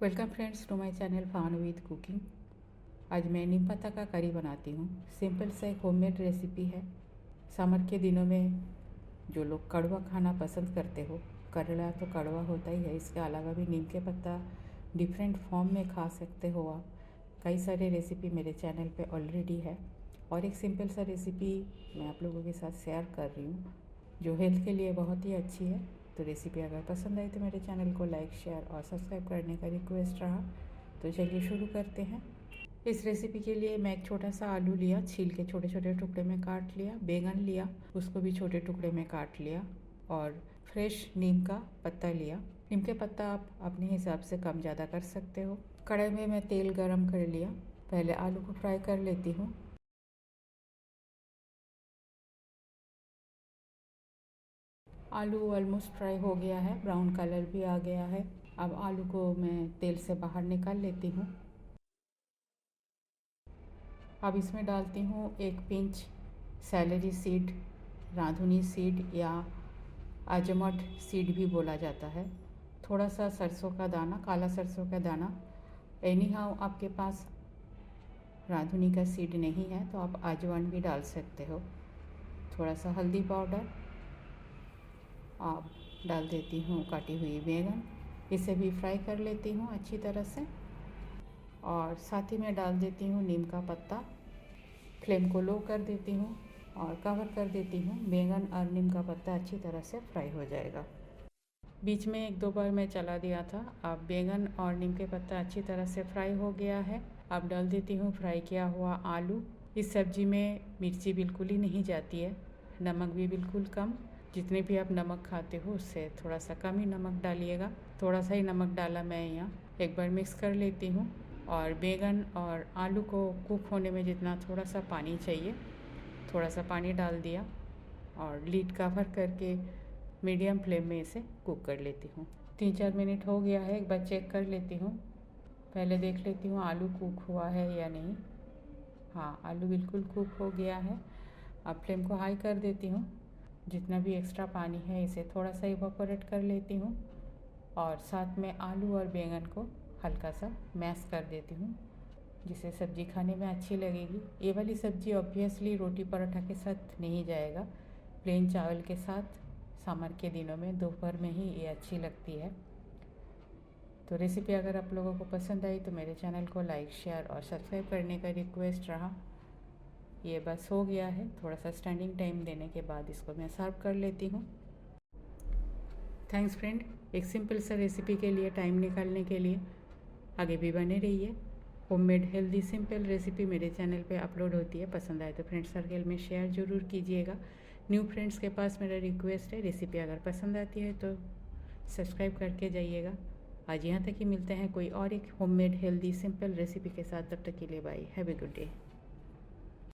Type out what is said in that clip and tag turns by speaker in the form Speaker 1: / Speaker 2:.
Speaker 1: Welcome friends to my channel fun with cooking. आज मैं नीम पत्ता का करी बनाती हूँ। सिंपल सा एक होममेड रेसिपी है। समर के दिनों में जो लोग कड़वा खाना पसंद करते हो, करेला तो कड़वा होता ही है, इसके अलावा भी नीम के पत्ता डिफरेंट फॉर्म में खा सकते हो आप। कई सारे रेसिपी मेरे चैनल पे ऑलरेडी है और एक सिंपल सा रेसिपी मैं आप लोगों के साथ शेयर कर रही हूँ जो हेल्थ के लिए बहुत ही अच्छी है। तो रेसिपी अगर पसंद आई तो मेरे चैनल को लाइक, शेयर और सब्सक्राइब करने का रिक्वेस्ट रहा। तो चलिए शुरू करते हैं। इस रेसिपी के लिए मैं एक छोटा सा आलू लिया, छील के छोटे छोटे टुकड़े में काट लिया। बैंगन लिया, उसको भी छोटे टुकड़े में काट लिया और फ्रेश नीम का पत्ता लिया। नीम के पत्ता आप अपने हिसाब से कम ज़्यादा कर सकते हो। कढ़ाई में मैं तेल गरम कर लिया। पहले आलू को फ्राई कर लेती हूँ। आलू ऑलमोस्ट फ्राई हो गया है, ब्राउन कलर भी आ गया है। अब आलू को मैं तेल से बाहर निकाल लेती हूँ। अब इसमें डालती हूँ एक पिंच सैलरी सीड, रांधुनी सीड या अजमोट सीड भी बोला जाता है। थोड़ा सा सरसों का दाना, काला सरसों का दाना। एनी हाउ आपके पास रांधुनी का सीड नहीं है तो आप अजवाइन भी डाल सकते हो। थोड़ा सा हल्दी पाउडर, आप डाल देती हूँ काटी हुई बैंगन, इसे भी फ्राई कर लेती हूँ अच्छी तरह से। और साथ ही में डाल देती हूँ नीम का पत्ता। फ्लेम को लो कर देती हूँ और कवर कर देती हूँ। बैंगन और नीम का पत्ता अच्छी तरह से फ्राई हो जाएगा। बीच में एक दो बार मैं चला दिया था। अब बैंगन और नीम के पत्ता अच्छी तरह से फ्राई हो गया है। अब डाल देती हूँ फ्राई किया हुआ आलू। इस सब्ज़ी में मिर्ची बिल्कुल ही नहीं जाती है, नमक भी बिल्कुल कम। जितने भी आप नमक खाते हो उससे थोड़ा सा कम ही नमक डालिएगा। थोड़ा सा ही नमक डाला मैं यहाँ। एक बार मिक्स कर लेती हूँ और बैंगन और आलू को कुक होने में जितना थोड़ा सा पानी चाहिए, थोड़ा सा पानी डाल दिया और लीड कवर करके मीडियम फ्लेम में इसे कुक कर लेती हूँ। 3-4 मिनट हो गया है, एक बार चेक कर लेती हूँ। पहले देख लेती हूँ आलू कुक हुआ है या नहीं। हाँ, आलू बिल्कुल कुक हो गया है। अब फ्लेम को हाई कर देती हूँ। जितना भी एक्स्ट्रा पानी है इसे थोड़ा सा इवापोरेट कर लेती हूँ और साथ में आलू और बैंगन को हल्का सा मैश कर देती हूँ जिससे सब्ज़ी खाने में अच्छी लगेगी। ये वाली सब्ज़ी ऑब्वियसली रोटी पराठा के साथ नहीं जाएगा, प्लेन चावल के साथ समर के दिनों में दोपहर में ही ये अच्छी लगती है। तो रेसिपी अगर आप लोगों को पसंद आई तो मेरे चैनल को लाइक, शेयर और सब्सक्राइब करने का रिक्वेस्ट रहा। ये बस हो गया है। थोड़ा सा स्टैंडिंग टाइम देने के बाद इसको मैं सर्व कर लेती हूँ। थैंक्स फ्रेंड, एक सिंपल सा रेसिपी के लिए टाइम निकालने के लिए। आगे भी बने रहिए। होममेड हेल्दी सिंपल रेसिपी मेरे चैनल पे अपलोड होती है। पसंद आए तो फ्रेंड्स सर्कल में शेयर ज़रूर कीजिएगा। न्यू फ्रेंड्स के पास मेरा रिक्वेस्ट है, रेसिपी अगर पसंद आती है तो सब्सक्राइब करके जाइएगा। आज यहाँ तक ही मिलते हैं कोई और एक होममेड हेल्दी सिंपल रेसिपी के साथ। तब तक के लिए bye, have a good day.